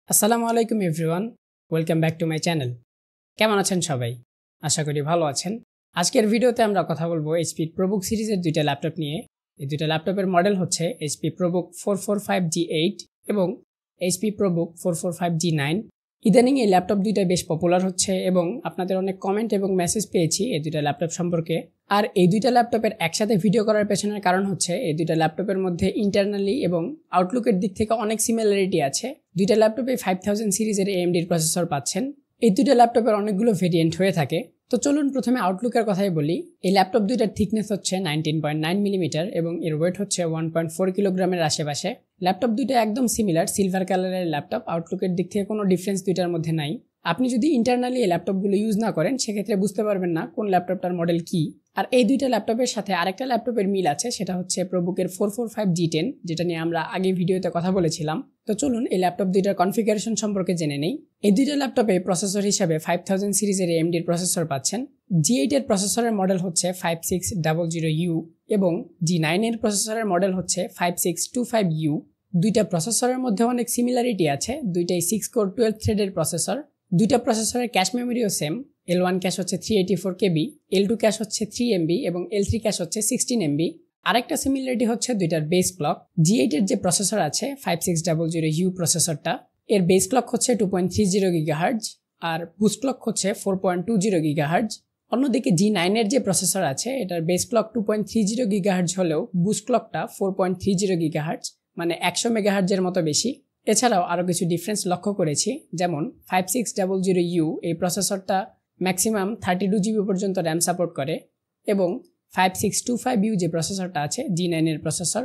আসসালামু আলাইকুম everyone, welcome back to my channel. কেমন আছেন সবাই? আশা করি ভালো আছেন। আজকের ভিডিওতে আমরা কথা বলবো এইচপি প্রোবুক সিরিজের দুইটা ল্যাপটপ নিয়ে। এই দুইটা ল্যাপটপের মডেল হচ্ছে এইচপি প্রোবুক 445G8 এবং এইচপি প্রোবুক 445G9। ইদানিং এই ল্যাপটপ দুইটা বেশ পপুলার হচ্ছে এবং আপনাদের অনেক কমেন্ট এবং মেসেজ পেয়েছি এই দুইটা ল্যাপটপ সম্পর্কে। আর এই দুইটা ল্যাপটপের একসাথে ভিডিও করার পেছনের কারণ হচ্ছে এই দুইটা ল্যাপটপের মধ্যে ইন্টারনালি এবং আউটলুকের দিক থেকে অনেক সিমিলারিটি আছে। দুইটা ল্যাপটপে 5000 সিরিজের AMDর প্রসেসর পাচ্ছেন। এই দুইটা ল্যাপটপের অনেকগুলো ভেরিয়েন্ট হয়ে থাকে। তো চলুন প্রথমে আউটলুকের কথাই বলি। এই ল্যাপটপ দুইটার থিকনেস হচ্ছে 19.9 মিলিমিটার এবং এর ওয়েট হচ্ছে 1.4 কিলোগ্রামের আশেপাশে। ল্যাপটপ দুইটা একদম সিমিলার, সিলভার কালারের ল্যাপটপ। আউটলুকের দিক থেকে কোনো ডিফারেন্স দুইটার মধ্যে নাই। আপনি যদি ইন্টারনালি এই ল্যাপটপগুলো ইউজ না করেন সেক্ষেত্রে বুঝতে পারবেন না কোন ল্যাপটপটার মডেল কি। আর এই দুইটা ল্যাপটপের সাথে আরেকটা ল্যাপটপের মিল আছে, সেটা হচ্ছে প্রোবুকের 445G10, যেটা নিয়ে আমরা আগে ভিডিওতে কথা বলেছিলাম। তো চলুন এই ল্যাপটপ দুইটার কনফিগারেশন সম্পর্কে জেনে নেই। এই দুইটা ল্যাপটপে প্রসেসর হিসাবে 5000 সিরিজের AMDর প্রসেসর পাচ্ছেন। G8 এর প্রসেসরের মডেল হচ্ছে 5600U এবং G9 এর প্রসেসরের মডেল হচ্ছে 5625U। দুইটা প্রসেসরের মধ্যে অনেক সিমিলারিটি আছে। দুইটাই 6 কোর 12 থ্রেডের প্রসেসর। দুইটা প্রসেসরের ক্যাশ মেমোরিও সেম। L1 ক্যাশ হচ্ছে 384KB, L2 ক্যাশ হচ্ছে 3MB এবং L3 ক্যাশ হচ্ছে 16MB। আরেকটা সিমিলারিটি হচ্ছে দুইটার বেস ক্লক। G8 এর যে প্রসেসর আছে 5600U প্রসেসরটা, এর বেস ক্লক হচ্ছে 2.30 GHz আর বুস্ট ক্লক হচ্ছে 4.20 GHz। অন্যদিকে G9 এর যে প্রসেসর আছে এটার বেস ক্লক 2.30 GHz হলেও বুস্ট ক্লকটা 4.30 GHz, মানে 100 MHz এর মতো বেশি। এছাড়াও আরও কিছু ডিফারেন্স লক্ষ্য করেছি, যেমন 5600U এই প্রসেসরটা ম্যাক্সিমাম 32GB পর্যন্ত র্যাম সাপোর্ট করে এবং 5625U যে প্রসেসরটা আছে G9 এর প্রসেসর,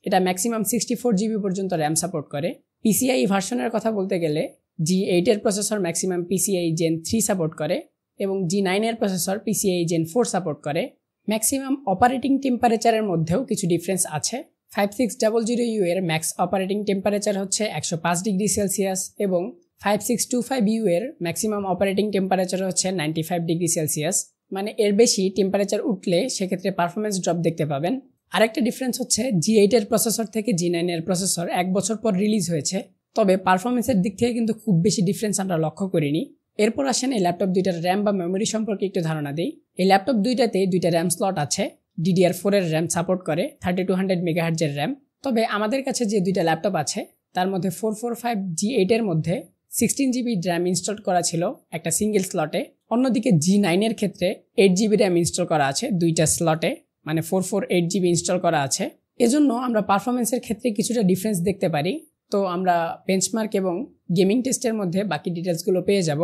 এটা ম্যাক্সিমাম 64GB পর্যন্ত র্যাম সাপোর্ট করে। PCIe ভার্সনের কথা বলতে গেলে G8 এর processor maximum PCIe Gen 3 support করে এবং G9 এর প্রসেসর PCIe Gen 4 সাপোর্ট করে। ম্যাক্সিমাম অপারেটিং টেম্পারেচারের মধ্যেও কিছু ডিফারেন্স আছে। 5600U এর ম্যাক্স অপারেটিং টেম্পারেচার হচ্ছে 105 ডিগ্রি সেলসিয়াস এবং 5625U এর ম্যাক্সিমাম অপারেটিং টেম্পারেচার হচ্ছে 95 ডিগ্রি সেলসিয়াস, মানে এর বেশি টেম্পারেচার উঠলে সেক্ষেত্রে পারফরমেন্স ড্রপ দেখতে পাবেন। আরেকটা ডিফারেন্স হচ্ছে G8 এর প্রসেসর থেকে G9 এর প্রসেসর 1 বছর পর রিলিজ হয়েছে, তবে পারফরমেন্সের দিক থেকে কিন্তু খুব বেশি ডিফারেন্স আমরা লক্ষ্য করিনি। এরপর আসেন এই ল্যাপটপ দুইটার র্যাম বা মেমোরি সম্পর্কে একটু ধারণা দিই। এই ল্যাপটপ দুইটাতে দুইটা র্যাম স্লট আছে। DDR4 এর র্যাম সাপোর্ট করে 3200 MHz এর র্যাম। তবে আমাদের কাছে যে দুইটা ল্যাপটপ আছে তার মধ্যে 445G8 এর মধ্যে 16GB র্যাম ইনস্টল করা ছিল একটা সিঙ্গেল স্লটে। অন্যদিকে G9 এর ক্ষেত্রে 8GB র্যাম ইনস্টল করা আছে দুইটা স্লটে, মানে 448GB ইনস্টল করা আছে। এজন্য আমরা পারফরমেন্সের ক্ষেত্রে কিছুটা ডিফারেন্স দেখতে পারি। তো আমরা বেঞ্চমার্ক এবং গেমিং টেস্টের মধ্যে বাকি ডিটেলসগুলো পেয়ে যাব।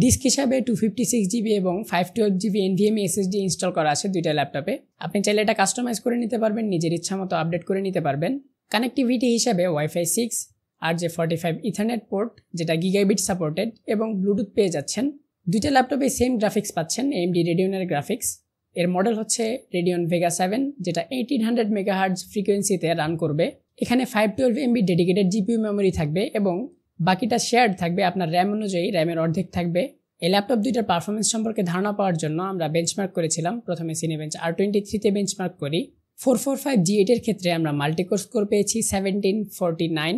ডিস্ক হিসাবে 256GB এবং 512GB NVMe SSD ইনস্টল করা আছে দুইটা ল্যাপটপে। আপনি চাইলে এটা কাস্টমাইজ করে নিতে পারবেন, নিজের ইচ্ছা মতো আপডেট করে নিতে পারবেন। কানেক্টিভিটি হিসাবে Wi-Fi 6, RJ45 ইথারনেট পোর্ট যেটা গিগাবিট সাপোর্টেড এবং ব্লুটুথ পেয়ে যাচ্ছেন। দুইটা ল্যাপটপে সেম গ্রাফিক্স পাচ্ছেন, AMD Radeon-এর গ্রাফিক্স। এর মডেল হচ্ছে Radeon Vega 7, যেটা 1800 MHz ফ্রিকোয়েন্সিতে রান করবে। এখানে 512MB ডেডিকেটেড GPU মেমোরি থাকবে এবং বাকিটা শেয়ার্ড থাকবে আপনার র্যাম অনুযায়ী, র্যামের অর্ধেক থাকবে। এই ল্যাপটপ দুইটার পারফরমেন্স সম্পর্কে ধারণা পাওয়ার জন্য আমরা বেঞ্চমার্ক করেছিলাম। প্রথমে Cinebench R23-তে বেঞ্চমার্ক করি। 445G8 এর ক্ষেত্রে আমরা মাল্টিকোর স্কোর পেয়েছি 1749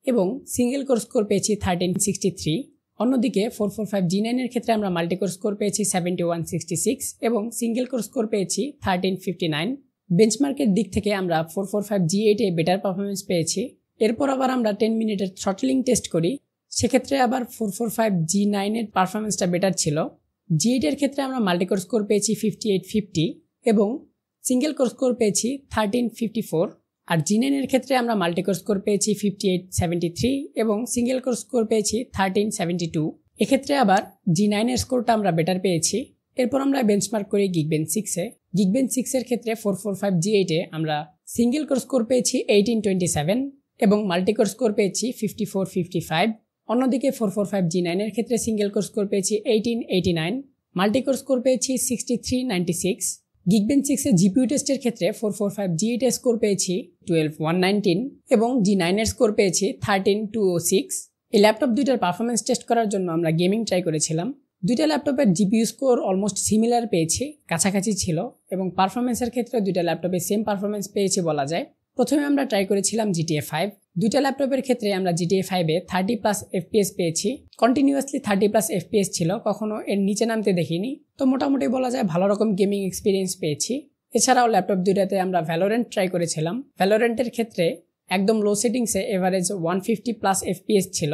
এবং সিঙ্গেল কোর স্কোর পেয়েছি 1363। অন্যদিকে 445G9 এর ক্ষেত্রে আমরা মাল্টিকোর স্কোর পেয়েছি 7166 এবং সিঙ্গেল কোর স্কোর পেয়েছি 1359। বেঞ্চমার্কের দিক থেকে আমরা 445G8-এ বেটার পারফরমেন্স পেয়েছি। এরপর আবার আমরা 10 মিনিটের থ্রটলিং টেস্ট করি, সেক্ষেত্রে আবার 445G9 এর পারফরমেন্সটা বেটার ছিল। G8 এর ক্ষেত্রে আমরা মাল্টিকোর স্কোর পেয়েছি 5850 এবং সিঙ্গেল কোর স্কোর পেয়েছি 1354। আর G9 এর ক্ষেত্রে আমরা মাল্টিকোর স্কোর পেয়েছি 5873 এবং সিঙ্গেল কোর স্কোর পেয়েছি 1372। এক্ষেত্রে আবার G9 এর স্কোরটা আমরা বেটার পেয়েছি। এরপর আমরা বেঞ্চমার্ক করি Geekbench 6-এ। Geekbench 6 এর ক্ষেত্রে 445G8-এ আমরা সিঙ্গেল কোর স্কোর পেয়েছি 1827 এবং মাল্টিকোর স্কোর পেয়েছি 5455। অন্যদিকে 445G9 এর ক্ষেত্রে সিঙ্গেল কোর স্কোর পেয়েছি 1889, মাল্টিকোর স্কোর পেয়েছি 6396। Geekbench 6-এর GPU টেস্টের ক্ষেত্রে 445G8 এর স্কোর পেয়েছি 12119 এবং G9 এর স্কোর পেয়েছি 13206। এই ল্যাপটপ দুইটার পারফরমেন্স টেস্ট করার জন্য আমরা গেমিং ট্রাই করেছিলাম। দুইটা ল্যাপটপের GPU স্কোর অলমোস্ট সিমিলার পেয়েছি, কাছাকাছি ছিল এবং পারফরমেন্সের ক্ষেত্রে দুইটা ল্যাপটপে সেম পারফরমেন্স পেয়েছি বলা যায়। প্রথমে আমরা ট্রাই করেছিলাম GTA 5। দুইটা ল্যাপটপের ক্ষেত্রে আমরা GTA 5-এ 30+ FPS পেয়েছি, কন্টিনিউয়াসলি 30+ FPS ছিল, কখনো এর নিচে নামতে দেখিনি। তো মোটামুটি বলা যায় ভালো রকম গেমিং এক্সপিরিয়েন্স পেয়েছি। এছাড়াও ল্যাপটপ দুইটাতে আমরা ভ্যালোরেন্ট ট্রাই করেছিলাম। ভ্যালোরেন্টের ক্ষেত্রে একদম লো সেটিংসে এভারেজ 150+ FPS ছিল।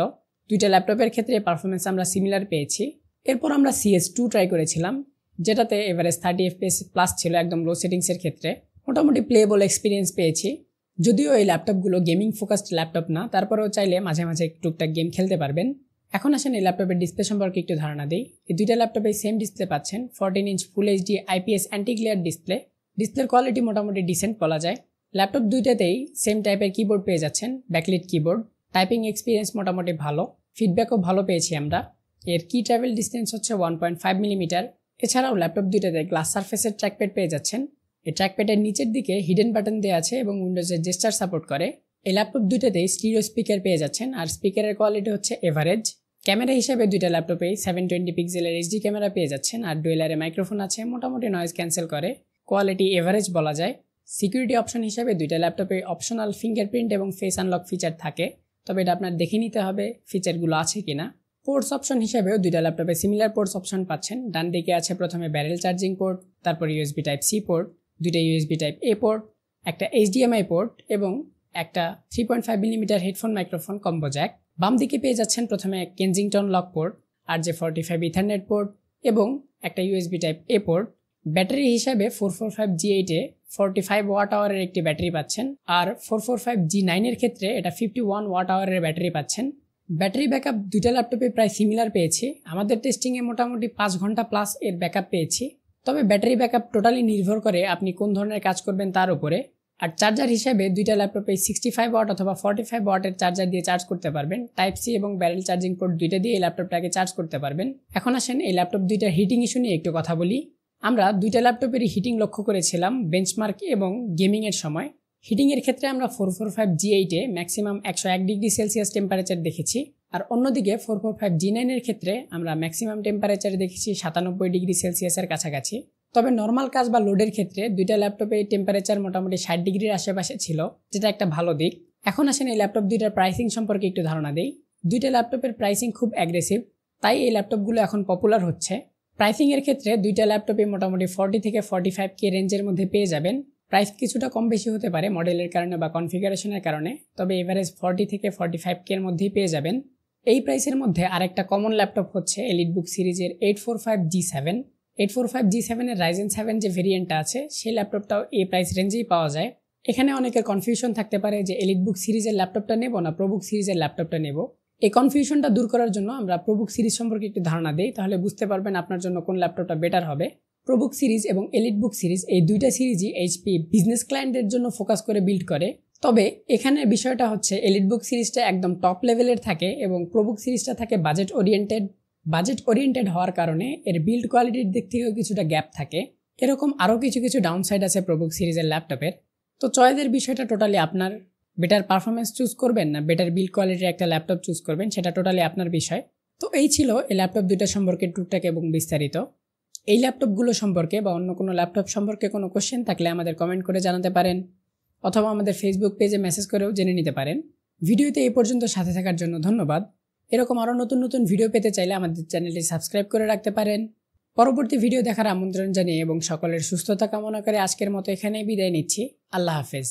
দুইটা ল্যাপটপের ক্ষেত্রে পারফরমেন্স আমরা সিমিলার পেয়েছি। এরপর আমরা CS2 ট্রাই করেছিলাম, যেটাতে এভারেজ 30 FPS প্লাস ছিল একদম লো সেটিংসের ক্ষেত্রে। মোটামুটি প্লেবল এক্সপিরিয়েন্স পেয়েছি। যদিও এই ল্যাপটপগুলো গেমিং ফোকাসড ল্যাপটপ না, তারপরেও চাইলে মাঝে মাঝে টুকটাক গেম খেলতে পারবেন। এখন আসেন এই ল্যাপটপের ডিসপ্লে সম্পর্কে একটু ধারণা দিই। এই দুইটা ল্যাপটপে সেম ডিসপ্লে পাচ্ছেন, 14 inch full HD IPS anti glare display. ডিসপ্লের কোয়ালিটি মোটামুটি ডিসেন্ট বলা যায়। ল্যাপটপ দুইটাতেই সেম টাইপের কিবোর্ড পেয়ে যাচ্ছেন, ব্যাকলিট কিবোর্ড। টাইপিং এক্সপিরিয়েন্স মোটামুটি ভালো, ফিডব্যাকও ভালো পেয়েছি আমরা। এর কি ট্রাভেল ডিস্টেন্স হচ্ছে 1.5 মিলিমিটার। এছাড়াও ল্যাপটপ দুইটাতে গ্লাস সারফেসের ট্র্যাকপ্যাড পেয়ে যাচ্ছেন। এই ট্র্যাকপ্যাডের নিচের দিকে হিডেন বাটন দেওয়া আছে এবং উইন্ডোজের জেস্টার সাপোর্ট করে। এই ল্যাপটপ দুইটাতেই স্টিরিও স্পিকার পেয়ে যাচ্ছেন, আর স্পিকারের কোয়ালিটি হচ্ছে এভারেজ। ক্যামেরা হিসেবে দুইটা ল্যাপটপেই 720 পিক্সেলের HD ক্যামেরা পেয়ে যাচ্ছেন, আর ডুয়েলারে মাইক্রোফোন আছে, মোটামুটি নয়েজ ক্যান্সেল করে। কোয়ালিটি এভারেজ বলা যায়। সিকিউরিটি অপশন হিসেবে দুইটা ল্যাপটপে অপশনাল ফিঙ্গারপ্রিন্ট এবং ফেস আনলক ফিচার থাকে, তবে এটা আপনার দেখে নিতে হবে ফিচারগুলো আছে কিনা। পোর্টস অপশন হিসেবেও দুইটা ল্যাপটপে সিমিলার পোর্টস অপশন পাচ্ছেন। ডান দিকে আছে প্রথমে ব্যারেল চার্জিং পোর্ট, তারপর USB Type-C পোর্ট, দুইটা USB Type-A পোর্ট, একটা HDMI পোর্ট এবং একটা 3.5 millimetre headphone microphone combo jack. বাম দিকে পেয়ে যাচ্ছেন প্রথমে Kensington lock port, RJ45 ethernet port এবং একটা USB Type-A পোর্ট। ব্যাটারি হিসাবে 445 G8-এ 45 ওয়াট আওয়ারের একটি ব্যাটারি পাচ্ছেন, আর 445 G9-এর ক্ষেত্রে এটা 51 ওয়াট আওয়ারের ব্যাটারি পাচ্ছেন। ব্যাটারি ব্যাকআপ দুইটা ল্যাপটপে প্রায় সিমিলার পেয়েছি। আমাদের টেস্টিংয়ে মোটামুটি 5 ঘন্টা প্লাস এর ব্যাকআপ পেয়েছি। তবে ব্যাটারি ব্যাকআপ টোটালি নির্ভর করে আপনি কোন ধরনের কাজ করবেন তার উপরে। আর চার্জার হিসেবে দুইটা ল্যাপটপে 65 ওয়াট অথবা 45 ওয়াটের চার্জার দিয়ে চার্জ করতে পারবেন। Type-C এবং ব্যারেল চার্জিং পোর্ট দুইটা দিয়ে এই ল্যাপটপটাকে চার্জ করতে পারবেন। এখন আসেন এই ল্যাপটপ দুইটার হিটিং ইস্যু নিয়ে একটু কথা বলি। আমরা দুইটা ল্যাপটপেরই হিটিং লক্ষ্য করেছিলাম বেঞ্চমার্ক এবং গেমিংয়ের সময়। হিটিংয়ের ক্ষেত্রে আমরা 445 G8-এ ম্যাক্সিমাম 101 ডিগ্রি সেলসিয়াস টেম্পারেচার দেখেছি, আর অন্যদিকে 445 G9-এর ক্ষেত্রে আমরা ম্যাক্সিমাম টেম্পারেচার দেখেছি 97 ডিগ্রি সেলসিয়াসের কাছাকাছি। তবে নর্মাল কাজ বা লোডের ক্ষেত্রে দুইটা ল্যাপটপে টেম্পারেচার মোটামুটি 60 ডিগ্রির আশেপাশে ছিল, যেটা একটা ভালো দিক। এখন আসেন এই ল্যাপটপ দুইটার প্রাইসিং সম্পর্কে একটু ধারণা দেই। দুইটা ল্যাপটপের প্রাইসিং খুব অ্যাগ্রেসিভ, তাই এই ল্যাপটপগুলো এখন পপুলার হচ্ছে। প্রাইসিংয়ের ক্ষেত্রে দুইটা ল্যাপটপে মোটামুটি 40 থেকে 45K রেঞ্জের মধ্যে পেয়ে যাবেন। প্রাইস কিছুটা কম বেশি হতে পারে মডেলের কারণে বা কনফিগারেশনের কারণে, তবে এভারেজ 40 থেকে 45K এর মধ্যেই পেয়ে যাবেন। এই প্রাইসের মধ্যে আরেকটা কমন ল্যাপটপ হচ্ছে এলিটবুক সিরিজের 845G7। 845G7 এর Ryzen 7 যে ভেরিয়েন্টটা আছে সেই ল্যাপটপটাও এই প্রাইস রেঞ্জেই পাওয়া যায়। এখানে অনেকের কনফিউশন থাকতে পারে যে এলিটবুক সিরিজের ল্যাপটপটা নেব না প্রবুক সিরিজের ল্যাপটপটা নেব। এই কনফিউশনটা দূর করার জন্য আমরা প্রবুক সিরিজ সম্পর্কে একটু ধারণা দেই, তাহলে বুঝতে পারবেন আপনার জন্য কোন ল্যাপটপটা বেটার হবে। প্রবুক সিরিজ এবং এলিটবুক সিরিজ এই দুইটা সিরিজই HP বিজনেস ক্লায়েন্টের জন্য ফোকাস করে বিল্ড করে। তবে এখানের বিষয়টা হচ্ছে এলিটবুক সিরিজটা একদম টপ লেভেলের থাকে এবং প্রবুক সিরিজটা থাকে বাজেট ওরিয়েন্টেড হওয়ার কারণে এর বিল্ড কোয়ালিটির দিক থেকেও কিছুটা গ্যাপ থাকে। এরকম আরও কিছু ডাউনসাইড আছে প্রবুক সিরিজের ল্যাপটপের। তো চয়েসের বিষয়টা টোটালি আপনার। বেটার পারফরমেন্স চুজ করবেন না বেটার বিল্ড কোয়ালিটির একটা ল্যাপটপ চুজ করবেন, সেটা টোটালি আপনার বিষয়। তো এই ছিল এই ল্যাপটপ দুইটা সম্পর্কে টুকটাক এবং বিস্তারিত। এই ল্যাপটপগুলো সম্পর্কে বা অন্য কোনো ল্যাপটপ সম্পর্কে কোনো কোশ্চেন থাকলে আমাদের কমেন্ট করে জানাতে পারেন, অথবা আমাদের ফেসবুক পেজে মেসেজ করেও জেনে নিতে পারেন। ভিডিওতে এই পর্যন্ত সাথে থাকার জন্য ধন্যবাদ। এরকম আরও নতুন ভিডিও পেতে চাইলে আমাদের চ্যানেলটি সাবস্ক্রাইব করে রাখতে পারেন। পরবর্তী ভিডিও দেখার আমন্ত্রণ জানিয়ে এবং সকলের সুস্থতা কামনা করে আজকের মতো এখানেই বিদায় নিচ্ছি। আল্লাহ হাফেজ।